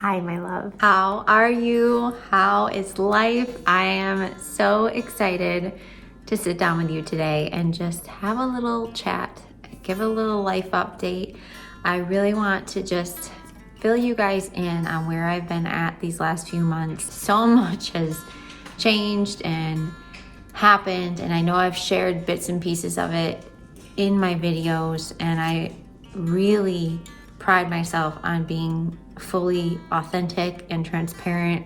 Hi, my love. How are you? How is life? I am so excited to sit down with you today and just have a little chat, give a little life update. I really want to just fill you guys in on where I've been at these last few months. So much has changed and happened, and I know I've shared bits and pieces of it in my videos, and I really pride myself on being fully authentic and transparent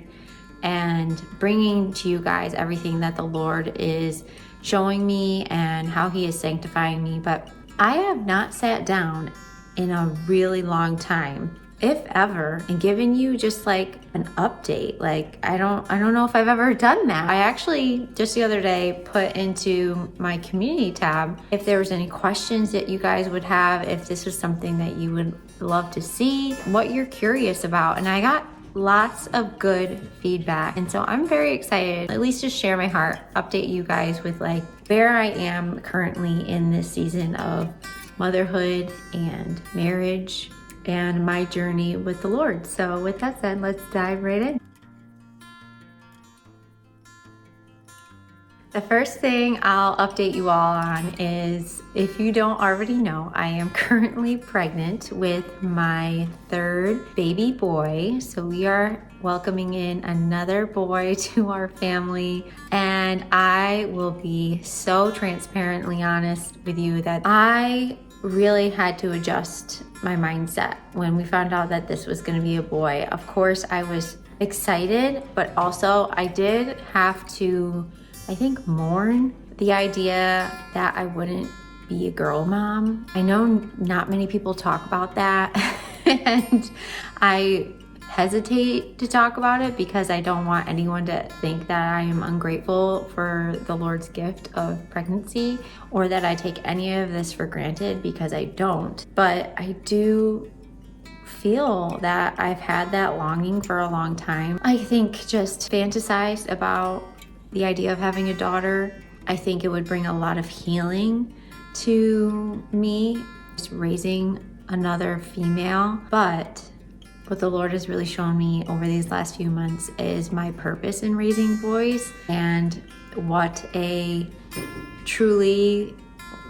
and bringing to you guys everything that the Lord is showing me and how He is sanctifying me. But I have not sat down in a really long time, if ever, and given you just like an update. Like I don't know if I've ever done that. I actually just the other day put into my community tab if there was any questions that you guys would have, if this was something that you would love to see, what you're curious about, and I got lots of good feedback. And so I'm very excited, at least to share my heart, update you guys with like where I am currently in this season of motherhood and marriage and my journey with the Lord. So with that said, let's dive right in. The first thing I'll update you all on is, if you don't already know, I am currently pregnant with my third baby boy. So we are welcoming in another boy to our family. And I will be so transparently honest with you that I really had to adjust my mindset when we found out that this was going to be a boy. Of course, I was excited, but also I did have to, I think, mourn the idea that I wouldn't be a girl mom. I know not many people talk about that, and I hesitate to talk about it because I don't want anyone to think that I am ungrateful for the Lord's gift of pregnancy or that I take any of this for granted, because I don't. But I do feel that I've had that longing for a long time. I think just fantasized about the idea of having a daughter. I think it would bring a lot of healing to me, just raising another female. But what the Lord has really shown me over these last few months is my purpose in raising boys, and what a truly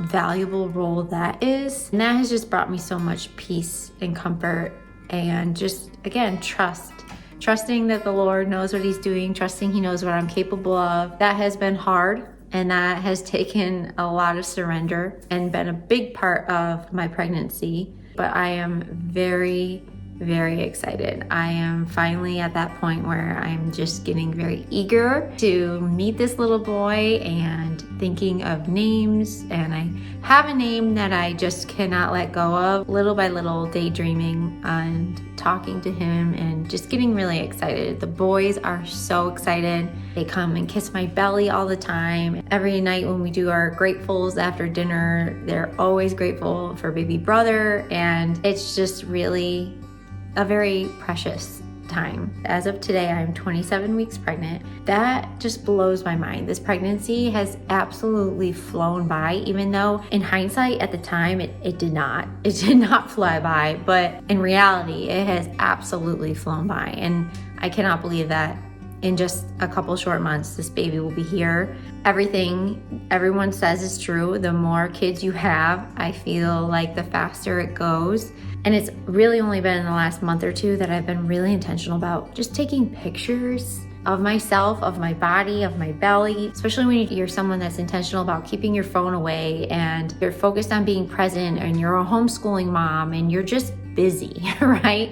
valuable role that is. And that has just brought me so much peace and comfort, and just, again, trusting that the Lord knows what He's doing, trusting He knows what I'm capable of. That has been hard, and that has taken a lot of surrender and been a big part of my pregnancy. But I am very, very excited. I am finally at that point where I'm just getting very eager to meet this little boy and thinking of names. And I have a name that I just cannot let go of. Little by little, daydreaming and talking to him and just getting really excited. The boys are so excited. They come and kiss my belly all the time. Every night when we do our gratefuls after dinner, they're always grateful for baby brother. And it's just really a very precious time. As of today, I'm 27 weeks pregnant. That just blows my mind. This pregnancy has absolutely flown by, even though in hindsight at the time it did not. It did not fly by, but in reality, it has absolutely flown by. And I cannot believe that in just a couple short months, this baby will be here. Everything everyone says is true. The more kids you have, I feel like the faster it goes. And it's really only been in the last month or two that I've been really intentional about just taking pictures of myself, of my body, of my belly, especially when you're someone that's intentional about keeping your phone away and you're focused on being present and you're a homeschooling mom and you're just busy, right?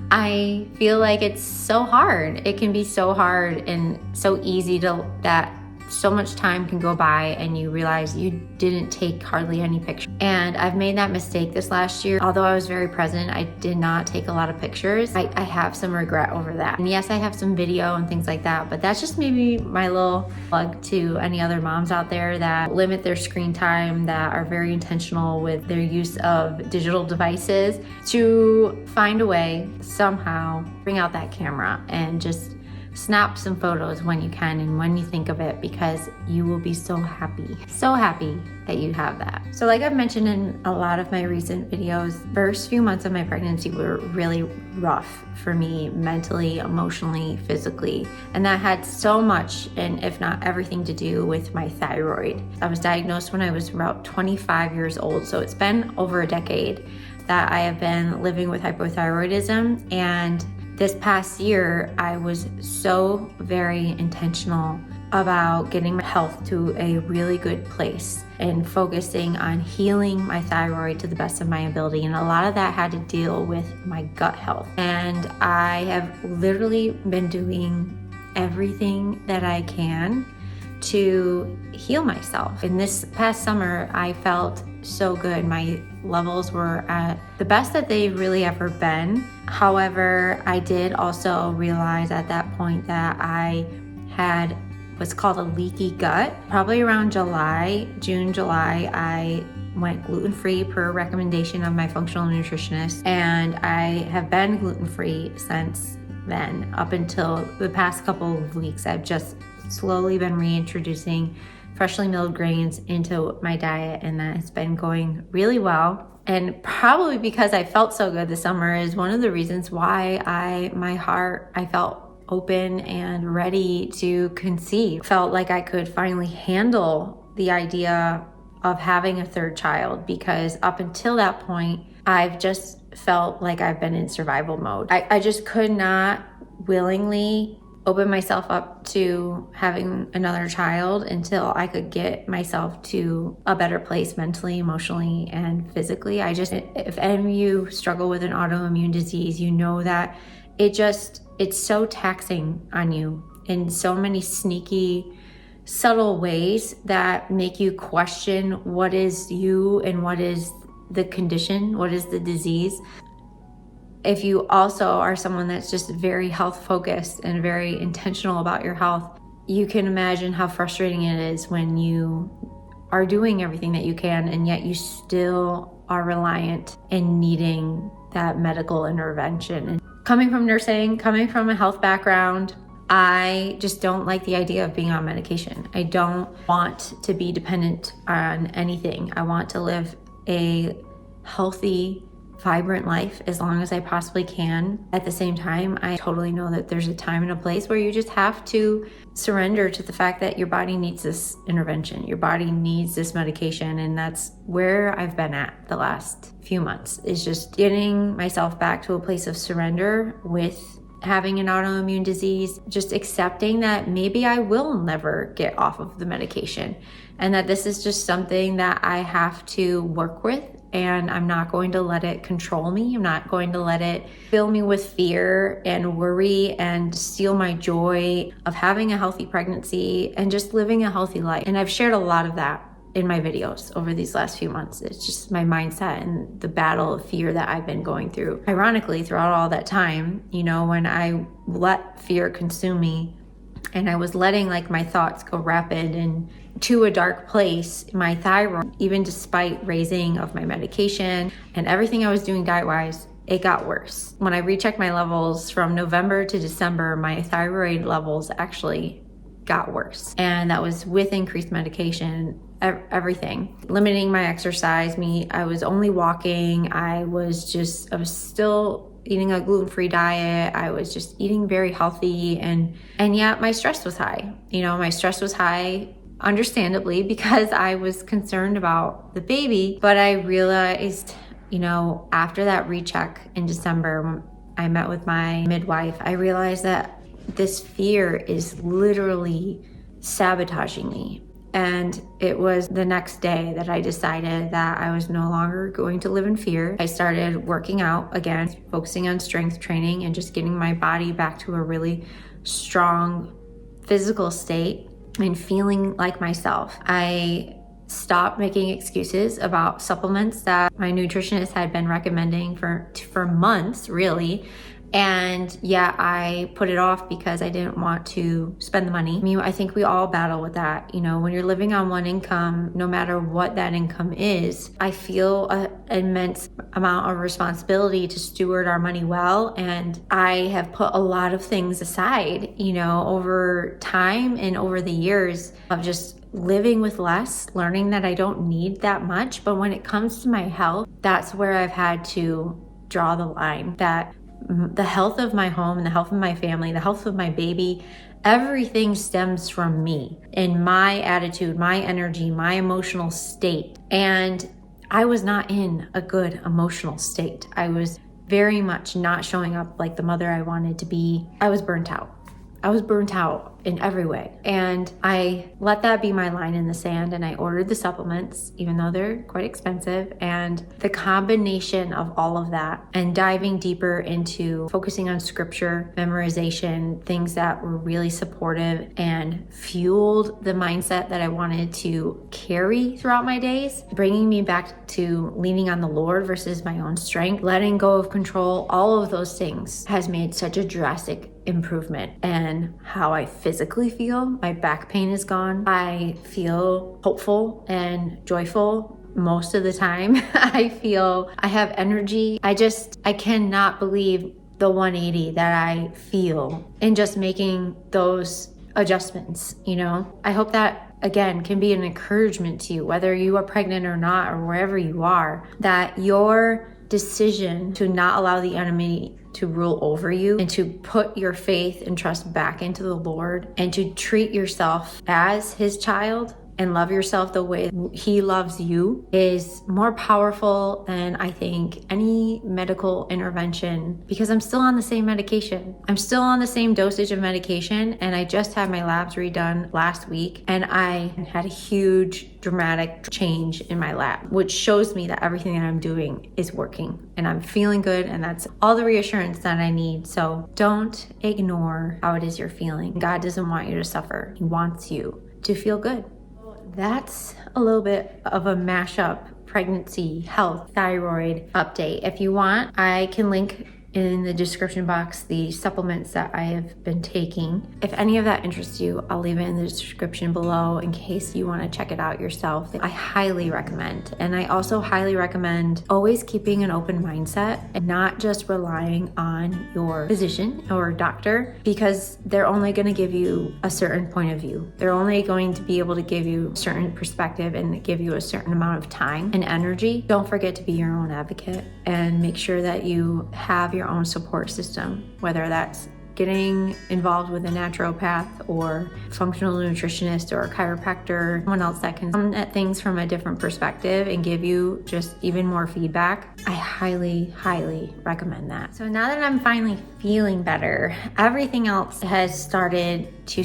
I feel like it's so hard. It can be so hard and so easy that so much time can go by and you realize you didn't take hardly any pictures. And I've made that mistake this last year. Although I was very present, I did not take a lot of pictures. I have some regret over that. And yes, I have some video and things like that, but that's just maybe my little plug to any other moms out there that limit their screen time, that are very intentional with their use of digital devices, to find a way somehow bring out that camera and just snap some photos when you can and when you think of it, because you will be so happy that you have that. So like I've mentioned in a lot of my recent videos, first few months of my pregnancy were really rough for me mentally, emotionally, physically. And that had so much, and if not everything, to do with my thyroid. I was diagnosed when I was about 25 years old. So it's been over a decade that I have been living with hypothyroidism. And this past year, I was so very intentional about getting my health to a really good place and focusing on healing my thyroid to the best of my ability. And a lot of that had to deal with my gut health. And I have literally been doing everything that I can to heal myself. In this past summer, I felt so good. My levels were at the best that they've really ever been. However, I did also realize at that point that I had what's called a leaky gut. Probably around June, July, I went gluten-free per recommendation of my functional nutritionist. And I have been gluten-free since then. Up until the past couple of weeks, I've just slowly been reintroducing freshly milled grains into my diet, and that has been going really well. And probably because I felt so good this summer is one of the reasons why I felt open and ready to conceive. Felt like I could finally handle the idea of having a third child, because up until that point, I've just felt like I've been in survival mode. I just could not willingly open myself up to having another child until I could get myself to a better place mentally, emotionally, and physically. If any of you struggle with an autoimmune disease, you know that it's so taxing on you in so many sneaky, subtle ways that make you question what is you and what is the condition, what is the disease. If you also are someone that's just very health focused and very intentional about your health, you can imagine how frustrating it is when you are doing everything that you can and yet you still are reliant and needing that medical intervention. And coming from nursing, coming from a health background, I just don't like the idea of being on medication. I don't want to be dependent on anything. I want to live a healthy, vibrant life as long as I possibly can. At the same time, I totally know that there's a time and a place where you just have to surrender to the fact that your body needs this intervention. Your body needs this medication. And that's where I've been at the last few months, is just getting myself back to a place of surrender with having an autoimmune disease, just accepting that maybe I will never get off of the medication and that this is just something that I have to work with. And I'm not going to let it control me. I'm not going to let it fill me with fear and worry and steal my joy of having a healthy pregnancy and just living a healthy life. And I've shared a lot of that in my videos over these last few months. It's just my mindset and the battle of fear that I've been going through. Ironically, throughout all that time, when I let fear consume me and I was letting my thoughts go rapid and to a dark place, my thyroid, even despite raising of my medication and everything I was doing diet-wise, it got worse. When I rechecked my levels from November to December, my thyroid levels actually got worse. And that was with increased medication, everything. Limiting my exercise, I was only walking. I was still eating a gluten-free diet. I was just eating very healthy, and yet my stress was high. My stress was high, understandably, because I was concerned about the baby. But I realized, after that recheck in December, when I met with my midwife, I realized that this fear is literally sabotaging me. And it was the next day that I decided that I was no longer going to live in fear. I started working out again, focusing on strength training and just getting my body back to a really strong physical state and feeling like myself. I stopped making excuses about supplements that my nutritionist had been recommending for months, really. And yeah, I put it off because I didn't want to spend the money. I mean, I think we all battle with that. You know, when you're living on one income, no matter what that income is, I feel an immense amount of responsibility to steward our money well. And I have put a lot of things aside, you know, over time and over the years of just living with less, learning that I don't need that much. But when it comes to my health, that's where I've had to draw the line, that the health of my home and the health of my family, the health of my baby, everything stems from me and my attitude, my energy, my emotional state. And I was not in a good emotional state. I was very much not showing up like the mother I wanted to be. I was burnt out. I was burnt out in every way. And I let that be my line in the sand, and I ordered the supplements, even though they're quite expensive. And the combination of all of that and diving deeper into focusing on scripture, memorization, things that were really supportive and fueled the mindset that I wanted to carry throughout my days, bringing me back to leaning on the Lord versus my own strength, letting go of control, all of those things has made such a drastic improvement in how I physically feel. My back pain is gone. I feel hopeful and joyful most of the time. I feel I have energy. I cannot believe the 180 that I feel in just making those adjustments, you know? I hope that again can be an encouragement to you, whether you are pregnant or not, or wherever you are, that your decision to not allow the enemy to rule over you and to put your faith and trust back into the Lord and to treat yourself as his child and love yourself the way he loves you is more powerful than I think any medical intervention, because I'm still on the same medication. I'm still on the same dosage of medication, and I just had my labs redone last week, and I had a huge dramatic change in my lab, which shows me that everything that I'm doing is working and I'm feeling good, and that's all the reassurance that I need. So don't ignore how it is you're feeling. God doesn't want you to suffer. He wants you to feel good. That's a little bit of a mashup pregnancy, health, thyroid update. If you want, I can link in the description box the supplements that I have been taking. If any of that interests you, I'll leave it in the description below in case you want to check it out yourself. I highly recommend. And I also highly recommend always keeping an open mindset and not just relying on your physician or doctor, because they're only going to give you a certain point of view. They're only going to be able to give you a certain perspective and give you a certain amount of time and energy. Don't forget to be your own advocate and make sure that you have your own support system, whether that's getting involved with a naturopath or functional nutritionist or a chiropractor, someone else that can come at things from a different perspective and give you just even more feedback. I highly, highly recommend that. So now that I'm finally feeling better, everything else has started to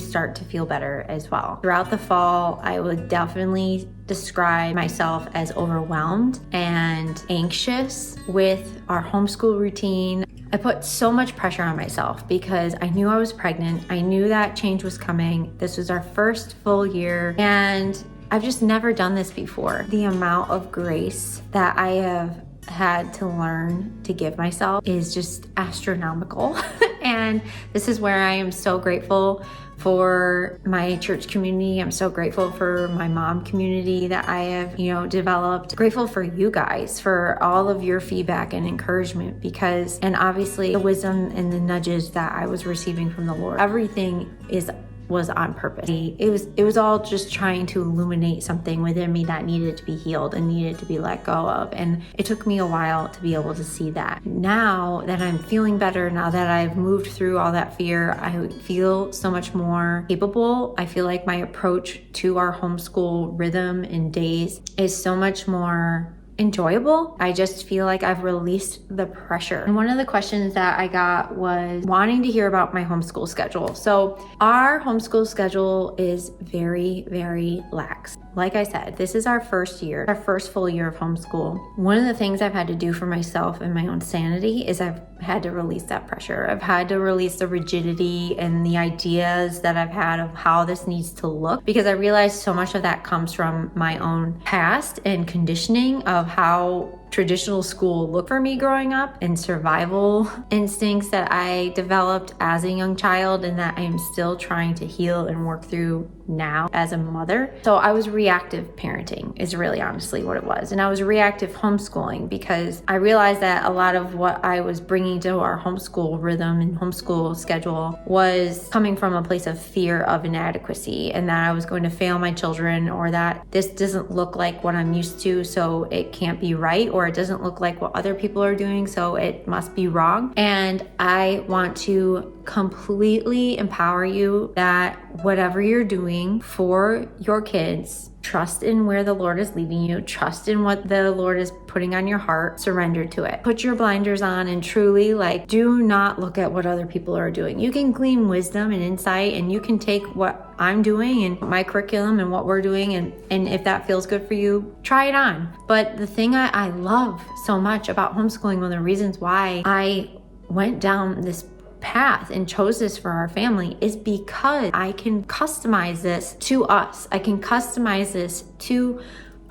feel better as well. Throughout the fall, I would definitely describe myself as overwhelmed and anxious with our homeschool routine. I put so much pressure on myself because I knew I was pregnant. I knew that change was coming. This was our first full year, and I've just never done this before. The amount of grace that I have had to learn to give myself is just astronomical. And this is where I am so grateful for my church community. I'm so grateful for my mom community that I have, developed. Grateful for you guys, for all of your feedback and encouragement, and obviously the wisdom and the nudges that I was receiving from the Lord. Everything was on purpose. It was all just trying to illuminate something within me that needed to be healed and needed to be let go of. And it took me a while to be able to see that. Now that I'm feeling better, now that I've moved through all that fear, I feel so much more capable. I feel like my approach to our homeschool rhythm and days is so much more enjoyable. I just feel like I've released the pressure. And one of the questions that I got was wanting to hear about my homeschool schedule. So our homeschool schedule is very, very lax. Like I said, this is our first full year of homeschool. One of the things I've had to do for myself and my own sanity is I've had to release that pressure. I've had to release the rigidity and the ideas that I've had of how this needs to look, because I realized so much of that comes from my own past and conditioning of how traditional school looked for me growing up and survival instincts that I developed as a young child and that I am still trying to heal and work through now as a mother. So I was reactive parenting is really honestly what it was. And I was reactive homeschooling because I realized that a lot of what I was bringing to our homeschool rhythm and homeschool schedule was coming from a place of fear of inadequacy and that I was going to fail my children, or that this doesn't look like what I'm used to, so it can't be right, or it doesn't look like what other people are doing, so it must be wrong. And I want to completely empower you that whatever you're doing for your kids, trust in where the Lord is leading you, trust in what the Lord is putting on your heart, surrender to it. Put your blinders on and truly do not look at what other people are doing. You can glean wisdom and insight, and you can take what I'm doing and my curriculum and what we're doing, and if that feels good for you, try it on. But the thing I love so much about homeschooling, one of the reasons why I went down this path and chose this for our family, is because I can customize this to us. I can customize this to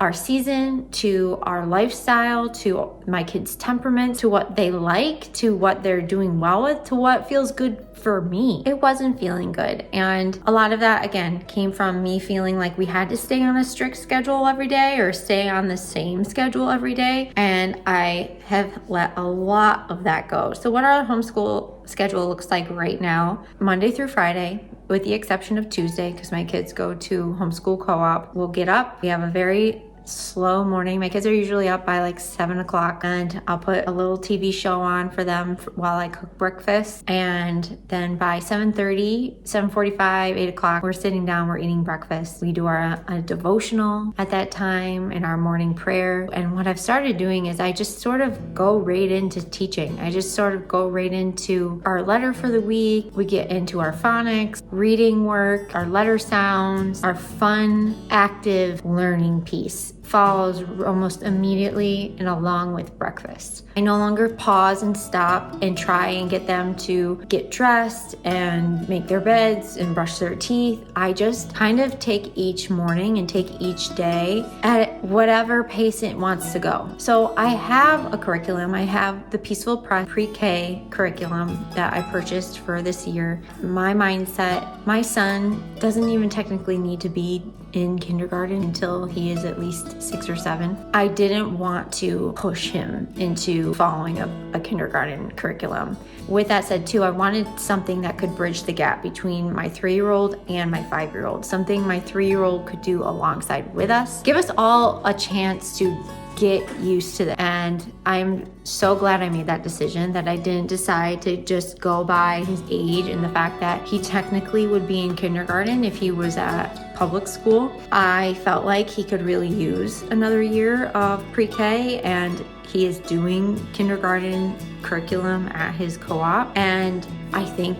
our season, to our lifestyle, to my kids' temperament, to what they like, to what they're doing well with, to what feels good for me. It wasn't feeling good. And a lot of that, again, came from me feeling like we had to stay on a strict schedule every day or stay on the same schedule every day. And I have let a lot of that go. So what our homeschool schedule looks like right now, Monday through Friday, with the exception of Tuesday, because my kids go to homeschool co-op, we'll get up. We have a very slow morning. My kids are usually up by 7 o'clock, and I'll put a little TV show on for them while I cook breakfast. And then by 7:30, 7:45, 8 o'clock, we're sitting down, we're eating breakfast. We do our devotional at that time and our morning prayer. And what I've started doing is I just sort of go right into teaching. I just sort of go right into our letter for the week. We get into our phonics, reading work, our letter sounds, our fun, active learning piece follows almost immediately and along with breakfast. I no longer pause and stop and try and get them to get dressed and make their beds and brush their teeth. I just kind of take each morning and take each day at whatever pace it wants to go. So I have a curriculum. I have the Peaceful Pre-K curriculum that I purchased for this year. My mindset, my son doesn't even technically need to be in kindergarten until he is at least 6 or 7. I didn't want to push him into following a kindergarten curriculum. With that said too, I wanted something that could bridge the gap between my 3-year-old and my 5-year-old, something my 3-year-old could do alongside with us, give us all a chance to get used to that. And I'm so glad I made that decision, that I didn't decide to just go by his age and the fact that he technically would be in kindergarten if he was at public school. I felt like he could really use another year of pre-K, and he is doing kindergarten curriculum at his co-op, and I think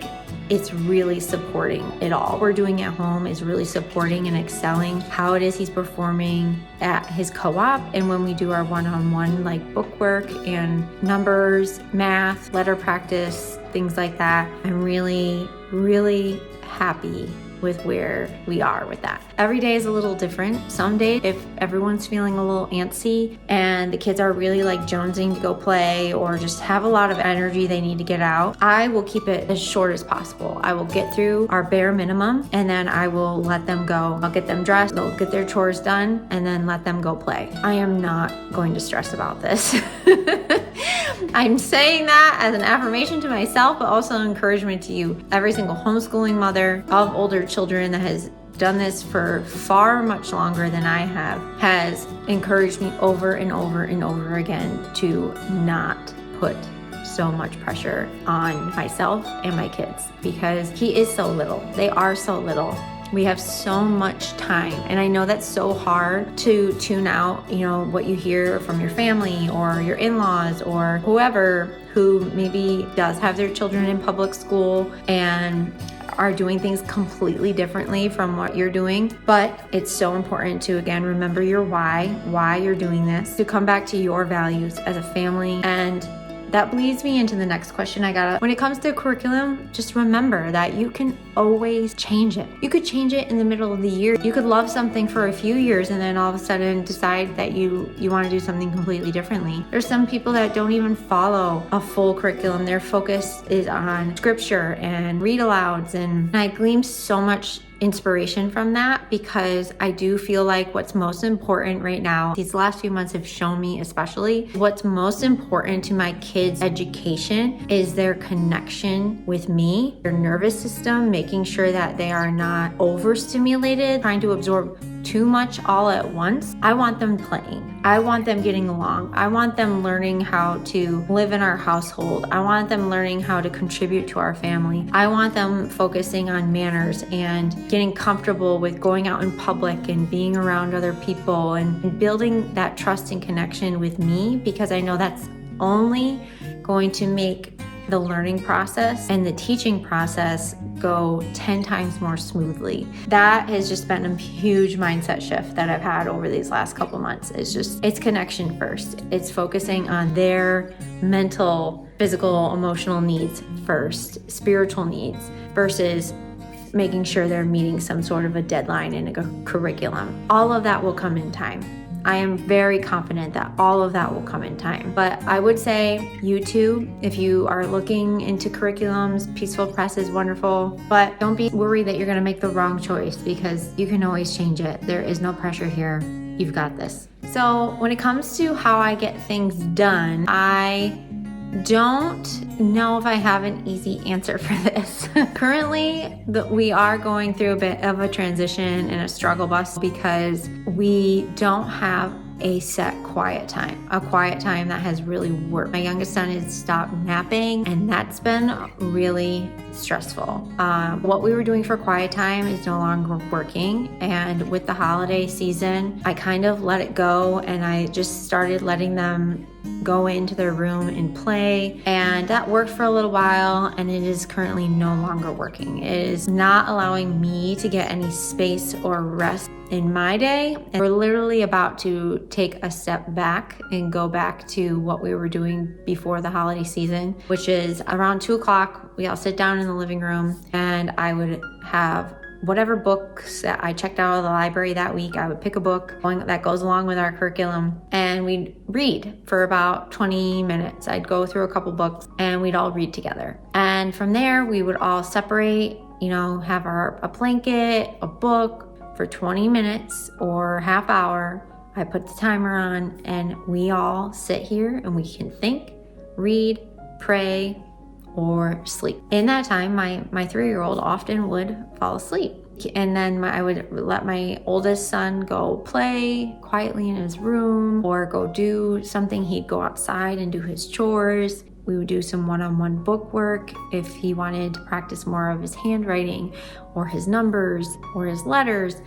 it's really supporting it all. We're doing at home is really supporting and excelling how it is he's performing at his co-op. And when we do our one-on-one book work and numbers, math, letter practice, things like that, I'm really, really happy with where we are with that. Every day is a little different. Some days, if everyone's feeling a little antsy and the kids are really jonesing to go play or just have a lot of energy they need to get out, I will keep it as short as possible. I will get through our bare minimum and then I will let them go. I'll get them dressed, they'll get their chores done, and then let them go play. I am not going to stress about this. I'm saying that as an affirmation to myself, but also an encouragement to you. Every single homeschooling mother of older children that has done this for far much longer than I have has encouraged me over and over and over again to not put so much pressure on myself and my kids, because he is so little. They are so little. We have so much time, and I know that's so hard to tune out, what you hear from your family or your in-laws or whoever who maybe does have their children in public school and are doing things completely differently from what you're doing. But it's so important to, again, remember your why you're doing this, to come back to your values as a family and that leads me into the next question I got. When it comes to curriculum, just remember that you can always change it. You could change it in the middle of the year. You could love something for a few years and then all of a sudden decide that you want to do something completely differently. There's some people that don't even follow a full curriculum. Their focus is on scripture and read alouds, and I gleaned so much inspiration from that, because I do feel like what's most important right now, these last few months have shown me especially, what's most important to my kids' education is their connection with me, their nervous system, making sure that they are not overstimulated, trying to absorb too much all at once. I want them playing. I want them getting along. I want them learning how to live in our household. I want them learning how to contribute to our family. I want them focusing on manners and getting comfortable with going out in public and being around other people and building that trust and connection with me, because I know that's only going to make the learning process and the teaching process go 10 times more smoothly. That has just been a huge mindset shift that I've had over these last couple months. It's connection first. It's focusing on their mental, physical, emotional needs first, spiritual needs, versus making sure they're meeting some sort of a deadline in a curriculum. All of that will come in time. I am very confident that all of that will come in time. But I would say YouTube, if you are looking into curriculums, Peaceful Press is wonderful, but don't be worried that you're gonna make the wrong choice, because you can always change it. There is no pressure here. You've got this. So when it comes to how I get things done, I don't know if I have an easy answer for this. Currently, we are going through a bit of a transition and a struggle bus, because we don't have a set quiet time that has really worked. My youngest son has stopped napping, and that's been really stressful. What we were doing for quiet time is no longer working, and with the holiday season, I kind of let it go, and I just started letting them go into their room and play, and that worked for a little while, and it is currently no longer working. It is not allowing me to get any space or rest in my day, and we're literally about to take a step back and go back to what we were doing before the holiday season, which is around 2:00, we all sit down in the living room, and I would have whatever books that I checked out of the library that week. I would pick a book that goes along with our curriculum, and we'd read for about 20 minutes. I'd go through a couple books and we'd all read together. And from there, we would all separate, have a blanket, a book for 20 minutes or half hour. I put the timer on, and we all sit here and we can think, read, pray, or sleep. In that time, my 3-year-old often would fall asleep. And then I would let my oldest son go play quietly in his room or go do something. He'd go outside and do his chores. We would do some one-on-one book work if he wanted to practice more of his handwriting or his numbers or his letters.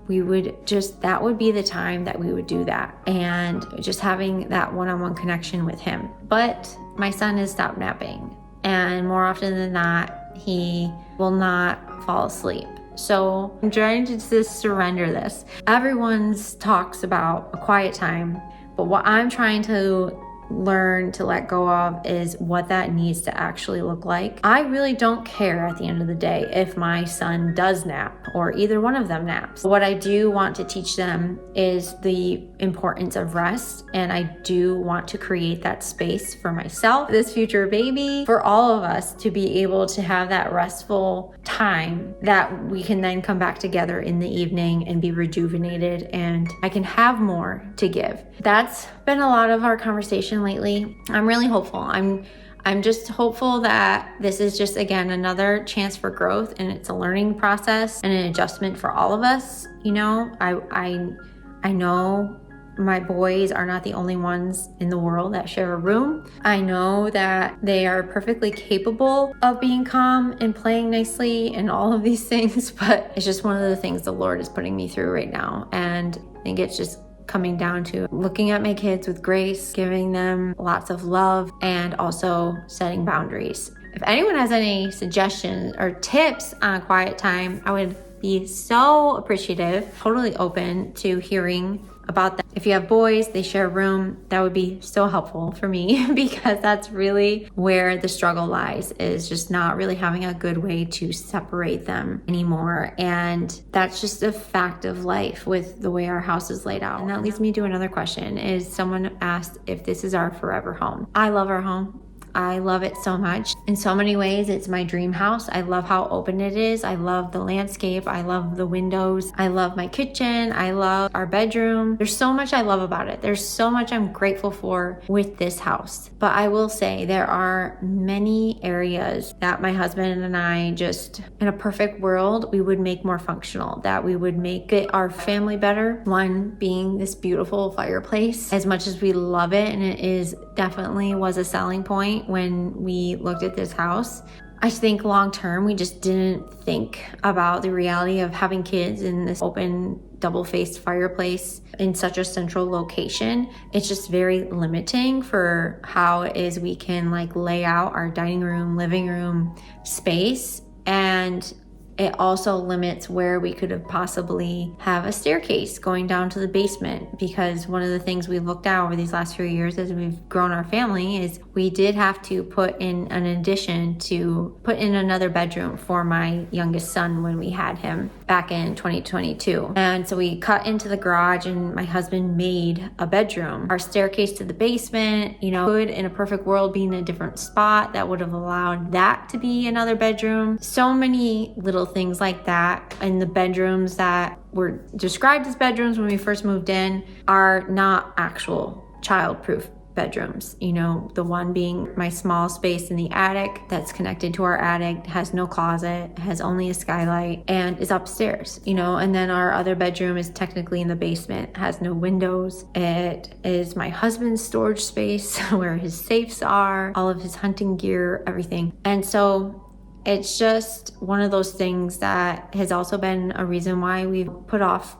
That would be the time that we would do that, and just having that one-on-one connection with him. But my son has stopped napping, and more often than not, he will not fall asleep. So I'm trying to just surrender this. Everyone talks about a quiet time, but what I'm trying to learn to let go of is what that needs to actually look like. I really don't care at the end of the day if my son does nap or either one of them naps. What I do want to teach them is the importance of rest, and I do want to create that space for myself, this future baby, for all of us to be able to have that restful time that we can then come back together in the evening and be rejuvenated, and I can have more to give. That's been a lot of our conversation lately. I'm really hopeful. I'm just hopeful that this is just, again, another chance for growth, and it's a learning process and an adjustment for all of us. I know my boys are not the only ones in the world that share a room. I know that they are perfectly capable of being calm and playing nicely and all of these things, but it's just one of the things the Lord is putting me through right now. And I think it's just coming down to looking at my kids with grace, giving them lots of love, and also setting boundaries. If anyone has any suggestions or tips on a quiet time, I would be so appreciative, totally open to hearing about that. If you have boys, they share a room. That would be so helpful for me because that's really where the struggle lies, is just not really having a good way to separate them anymore. And that's just a fact of life with the way our house is laid out. And that leads me to another question. Is someone asked if this is our forever home. I love our home. I love it so much. In so many ways, it's my dream house. I love how open it is. I love the landscape. I love the windows. I love my kitchen. I love our bedroom. There's so much I love about it. There's so much I'm grateful for with this house. But I will say there are many areas that my husband and I just, in a perfect world, we would make more functional, that we would make fit our family better. One being this beautiful fireplace. As much as we love it, and it is definitely was a selling point when we looked at this house, I think long term we just didn't think about the reality of having kids in this open double-faced fireplace in such a central location. It's just very limiting for how it is we can like lay out our dining room, living room space. And it also limits where we could have possibly have a staircase going down to the basement, because one of the things we looked at over these last few years as we've grown our family is we did have to put in an addition to put in another bedroom for my youngest son when we had him back in 2022. And so we cut into the garage and my husband made a bedroom. Our staircase to the basement, could in a perfect world be in a different spot that would have allowed that to be another bedroom. So many little things like that. And the bedrooms that were described as bedrooms when we first moved in are not actual child-proof bedrooms. The one being my small space in the attic that's connected to our attic, has no closet, has only a skylight, and is upstairs, and then our other bedroom is technically in the basement, has no windows. It is my husband's storage space where his safes are, all of his hunting gear, everything. And so it's just one of those things that has also been a reason why we've put off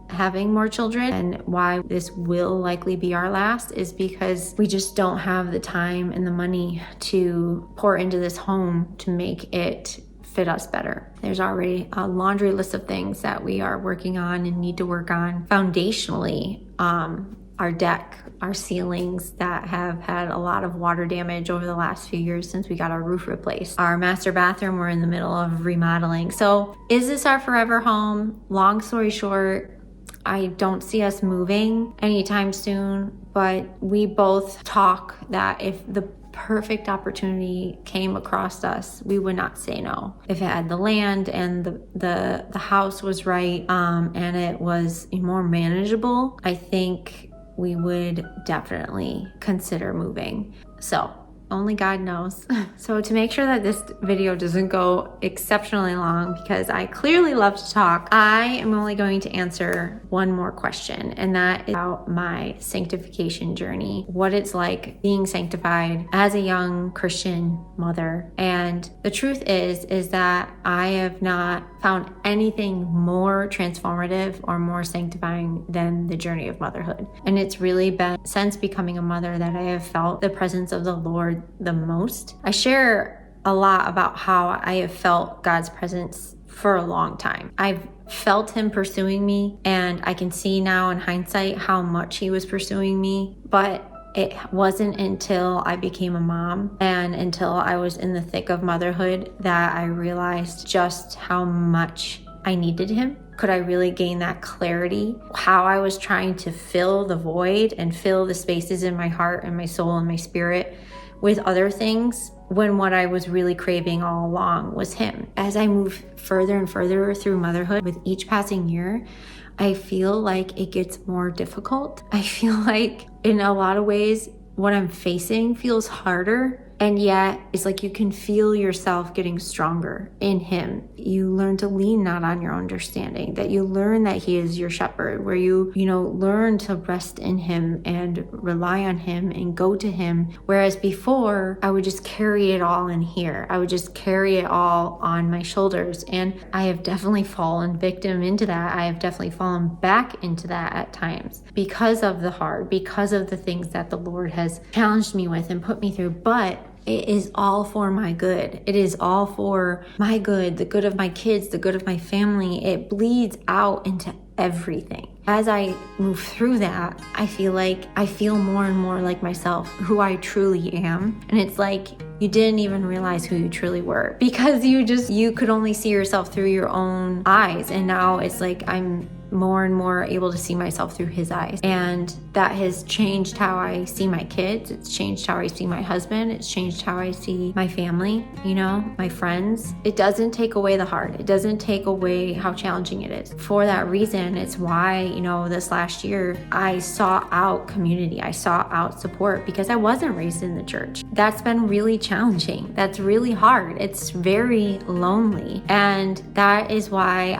having more children, and why this will likely be our last, is because we just don't have the time and the money to pour into this home to make it fit us better. There's already a laundry list of things that we are working on and need to work on foundationally. Our deck, our ceilings that have had a lot of water damage over the last few years since we got our roof replaced. Our master bathroom, we're in the middle of remodeling. So is this our forever home? Long story short, I don't see us moving anytime soon, but we both talk that if the perfect opportunity came across us, we would not say no. If it had the land and the house was right, and it was more manageable, I think we would definitely consider moving. So only God knows. So to make sure that this video doesn't go exceptionally long, because I clearly love to talk, I am only going to answer one more question, and that is about my sanctification journey, what it's like being sanctified as a young Christian mother. And the truth is that I have not found anything more transformative or more sanctifying than the journey of motherhood. And it's really been since becoming a mother that I have felt the presence of the Lord the most. I share a lot about how I have felt God's presence for a long time. I've felt him pursuing me, and I can see now in hindsight how much he was pursuing me, but it wasn't until I became a mom and until I was in the thick of motherhood that I realized just how much I needed him. Could I really gain that clarity? How I was trying to fill the void and fill the spaces in my heart and my soul and my spirit with other things, when what I was really craving all along was him. As I move further and further through motherhood, with each passing year, I feel like it gets more difficult. I feel like in a lot of ways, what I'm facing feels harder. And yet it's like you can feel yourself getting stronger in him. You learn to lean not on your understanding, that you learn that he is your shepherd, where you learn to rest in him and rely on him and go to him. Whereas before, I would just carry it all in here. I would just carry it all on my shoulders. And I have definitely fallen victim into that. I have definitely fallen back into that at times because of the hard, because of the things that the Lord has challenged me with and put me through. But it is all for my good. It is all for my good, the good of my kids, the good of my family. It bleeds out into everything. as I move through that, I feel more and more like myself, who I truly am. And it's like you didn't even realize who you truly were, because you could only see yourself through your own eyes. And now it's like I'm more and more able to see myself through his eyes. And that has changed how I see my kids. It's changed how I see my husband. It's changed how I see my family, my friends. It doesn't take away the hard. It doesn't take away how challenging it is. For that reason, it's why, this last year, I sought out community. I sought out support, because I wasn't raised in the church. That's been really challenging. That's really hard. It's very lonely. And that is why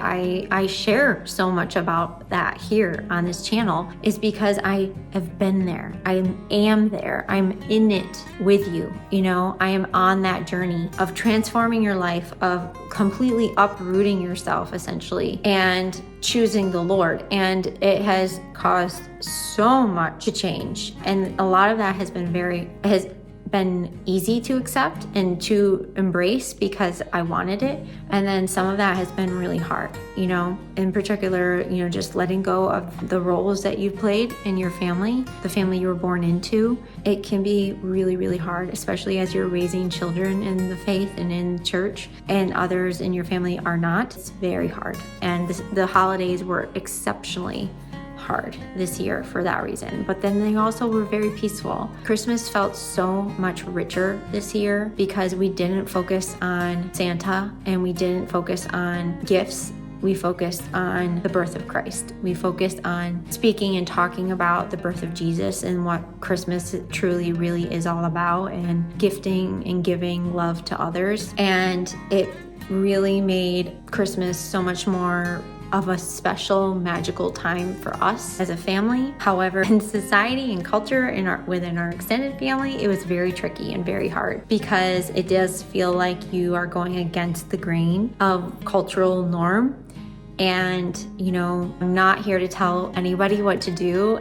I share so much about that here on this channel, is because I have been there. I am there. I'm in it with you. I am on that journey of transforming your life, of completely uprooting yourself essentially, and choosing the Lord. And it has caused so much to change. And a lot of that has been easy to accept and to embrace because I wanted it. And then some of that has been really hard, in particular, just letting go of the roles that you've played in your family, the family you were born into. It can be really, really hard, especially as you're raising children in the faith and in church, and others in your family are not. It's very hard. And the holidays were exceptionally hard this year for that reason, but then they also were very peaceful. Christmas felt so much richer this year because we didn't focus on Santa and we didn't focus on gifts. We focused on the birth of Christ. We focused on speaking and talking about the birth of Jesus and what Christmas truly, really is all about, and gifting and giving love to others. And it really made Christmas so much more of a special, magical time for us as a family. However, in society and culture, within our extended family, it was very tricky and very hard, because it does feel like you are going against the grain of cultural norm. And, I'm not here to tell anybody what to do,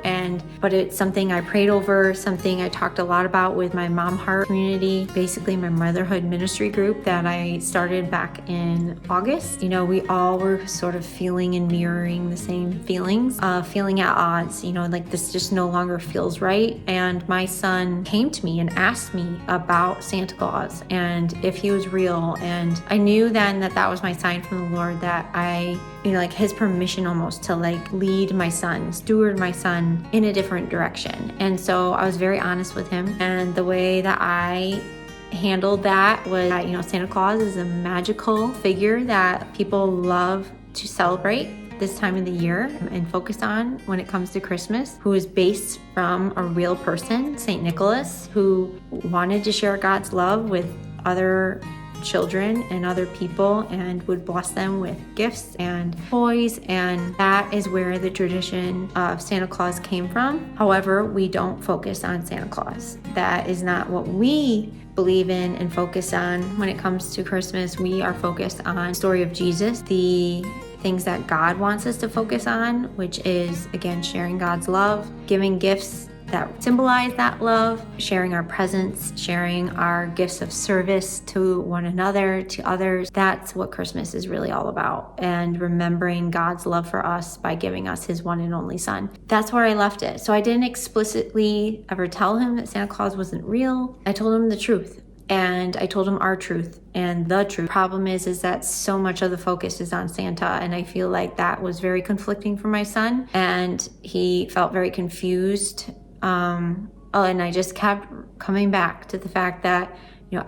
but it's something I prayed over, something I talked a lot about with my Mom Heart community, basically my Motherhood ministry group that I started back in August. We all were sort of feeling and mirroring the same feelings, feeling at odds, like this just no longer feels right. And my son came to me and asked me about Santa Claus and if he was real. And I knew then that was my sign from the Lord, that I his permission almost to lead my son, steward my son in a different direction. And so I was very honest with him. And the way that I handled that was that, Santa Claus is a magical figure that people love to celebrate this time of the year and focus on when it comes to Christmas, who is based from a real person, Saint Nicholas, who wanted to share God's love with other children and other people and would bless them with gifts and toys. And that is where the tradition of Santa Claus came from. However, we don't focus on Santa Claus. That is not what we believe in and focus on when it comes to Christmas. We are focused on the story of Jesus, the things that God wants us to focus on, which is, again, sharing God's love, giving gifts that symbolize that love, sharing our presence, sharing our gifts of service to one another, to others. That's what Christmas is really all about. And remembering God's love for us by giving us his one and only son. That's where I left it. So I didn't explicitly ever tell him that Santa Claus wasn't real. I told him the truth. And I told him our truth and the truth. Problem is that so much of the focus is on Santa. And I feel like that was very conflicting for my son. And he felt very confused. And I just kept coming back to the fact that,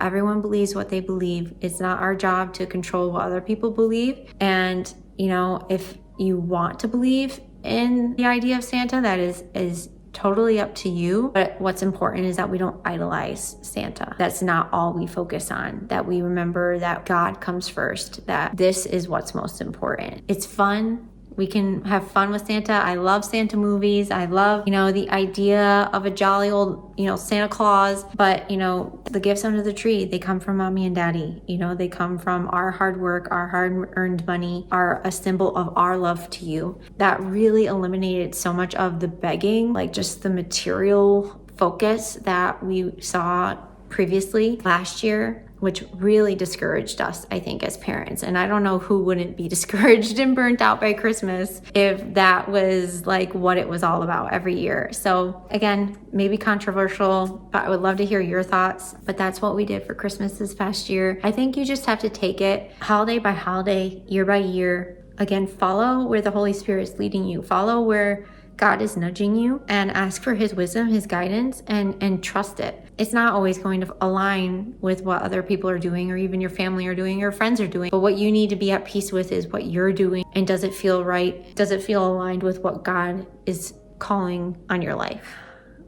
everyone believes what they believe. It's not our job to control what other people believe. And, if you want to believe in the idea of Santa, that is totally up to you. But what's important is that we don't idolize Santa. That's not all we focus on. That we remember that God comes first, that this is what's most important. It's fun. We can have fun with Santa. I love Santa movies. I love, the idea of a jolly old, Santa Claus. But, the gifts under the tree, they come from mommy and daddy. They come from our hard work, our hard-earned money, are a symbol of our love to you. That really eliminated so much of the begging, just the material focus that we saw previously last year. which really discouraged us, I think, as parents. And I don't know who wouldn't be discouraged and burnt out by Christmas if that was like what it was all about every year. So again, maybe controversial, but I would love to hear your thoughts. But that's what we did for Christmas this past year. I think you just have to take it holiday by holiday, year by year. Again, follow where the Holy Spirit is leading you. Follow where God is nudging you, and ask for his wisdom, his guidance, and trust it. It's not always going to align with what other people are doing, or even your family are doing, or friends are doing. But what you need to be at peace with is what you're doing. And does it feel right? Does it feel aligned with what God is calling on your life?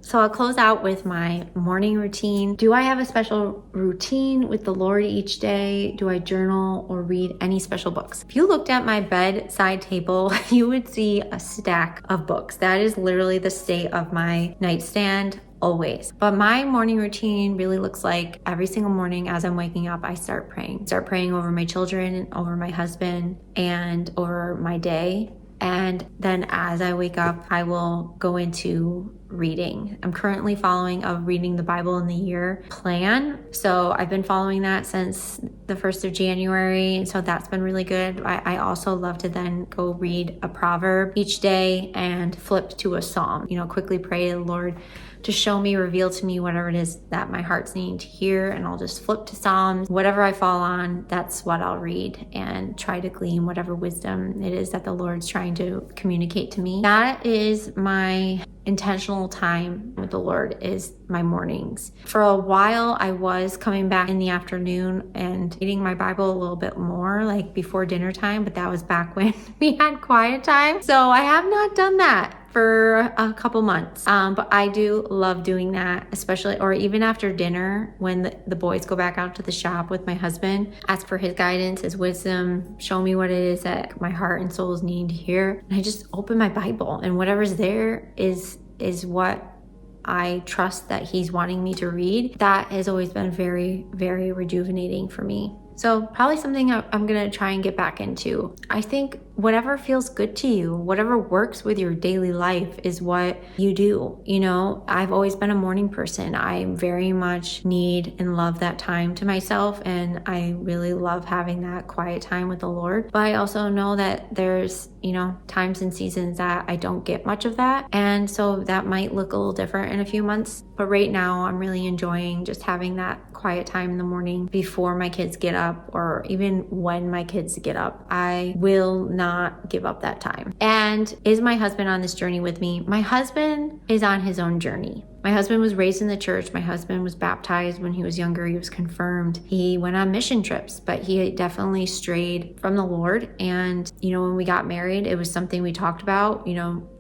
So I'll close out with my morning routine. Do I have a special routine with the Lord each day? Do I journal or read any special books? If you looked at my bedside table, you would see a stack of books. That is literally the state of my nightstand always. But my morning routine really looks like every single morning as I'm waking up, I start praying. Start praying over my children, over my husband, and over my day. And then as I wake up, I will go into reading. I'm currently following a reading the Bible in the year plan. So I've been following that since the 1st of January. And so that's been really good. I also love to then go read a proverb each day and flip to a psalm, quickly pray to the Lord to show me, reveal to me whatever it is that my heart's needing to hear. And I'll just flip to Psalms. Whatever I fall on, that's what I'll read and try to glean whatever wisdom it is that the Lord's trying to communicate to me. That is my intentional time with the Lord, is my mornings. For a while, I was coming back in the afternoon and reading my Bible a little bit more, like before dinner time, but that was back when we had quiet time. So I have not done that for a couple months. But I do love doing that, especially, or even after dinner when the boys go back out to the shop with my husband, ask for his guidance, his wisdom, show me what it is that my heart and soul is needing to hear. And I just open my Bible, and whatever's there is what I trust that he's wanting me to read. That has always been very, very rejuvenating for me. So probably something I'm going to try and get back into. I think whatever feels good to you, whatever works with your daily life is what you do. I've always been a morning person. I very much need and love that time to myself. And I really love having that quiet time with the Lord. But I also know that there's, times and seasons that I don't get much of that. And so that might look a little different in a few months. But right now I'm really enjoying just having that quiet time in the morning before my kids get up, or even when my kids get up. I will not give up that time. And is my husband on this journey with me? My husband is on his own journey. My husband was raised in the church. My husband was baptized when he was younger. He was confirmed. He went on mission trips, but he definitely strayed from the Lord. And, when we got married, it was something we talked about.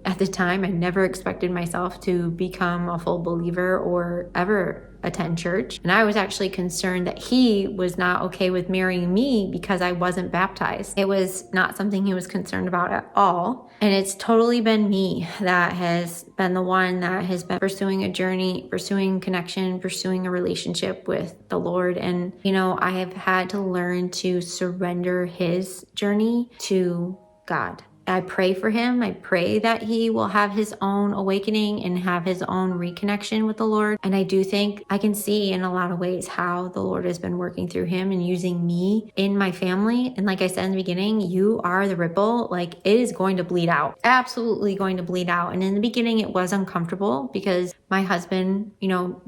At the time, I never expected myself to become a full believer or ever attend church. And I was actually concerned that he was not okay with marrying me because I wasn't baptized. It was not something he was concerned about at all. And it's totally been me that has been the one that has been pursuing a journey, pursuing connection, pursuing a relationship with the Lord. And, I have had to learn to surrender his journey to God. I pray for him. I pray that he will have his own awakening and have his own reconnection with the Lord. And I do think I can see in a lot of ways how the Lord has been working through him and using me in my family. And like I said in the beginning, you are the ripple. Like, it is going to bleed out, absolutely going to bleed out. And in the beginning, it was uncomfortable because my husband,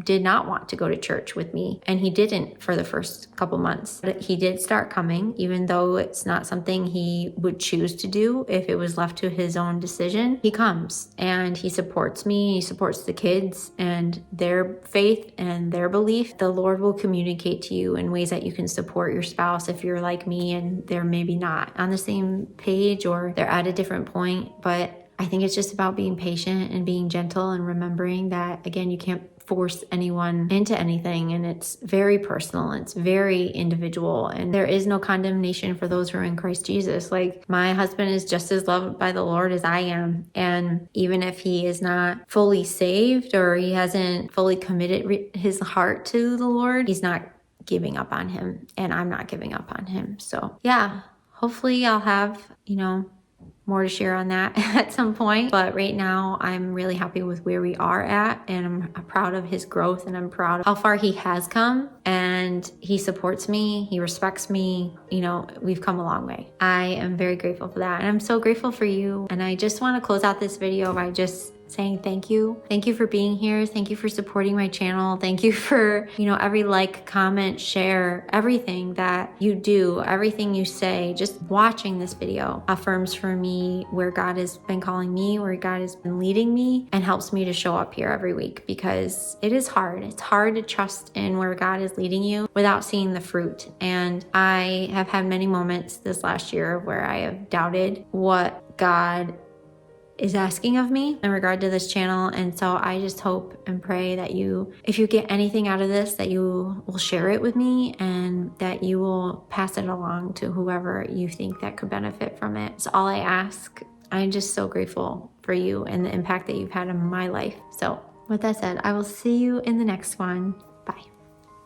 did not want to go to church with me. And he didn't for the first couple months. But he did start coming, even though it's not something he would choose to do if it was left to his own decision. He comes and he supports me. He supports the kids and their faith and their belief. The Lord will communicate to you in ways that you can support your spouse if you're like me and they're maybe not on the same page or they're at a different point. But I think it's just about being patient and being gentle and remembering that, again, you can't force anyone into anything, and it's very personal, it's very individual, and there is no condemnation for those who are in Christ Jesus. Like, my husband is just as loved by the Lord as I am, and even if he is not fully saved or he hasn't fully committed his heart to the Lord, he's not giving up on him, and I'm not giving up on him. So yeah, hopefully I'll have, more to share on that at some point. But right now, I'm really happy with where we are at, and I'm proud of his growth, and I'm proud of how far he has come. And he supports me, he respects me. You know, we've come a long way. I am very grateful for that, and I'm so grateful for you. And I just want to close out this video by just saying thank you. Thank you for being here. Thank you for supporting my channel. Thank you for, you know, every like, comment, share, everything that you do, everything you say. Just watching this video affirms for me where God has been calling me, where God has been leading me, and helps me to show up here every week, because it is hard. It's hard to trust in where God is leading you without seeing the fruit. And I have had many moments this last year where I have doubted what God is asking of me in regard to this channel. And so I just hope and pray that you, if you get anything out of this, that you will share it with me, and that you will pass it along to whoever you think that could benefit from it. It's all I ask. I'm just so grateful for you and the impact that you've had in my life. So with that said, I will see you in the next one. Bye.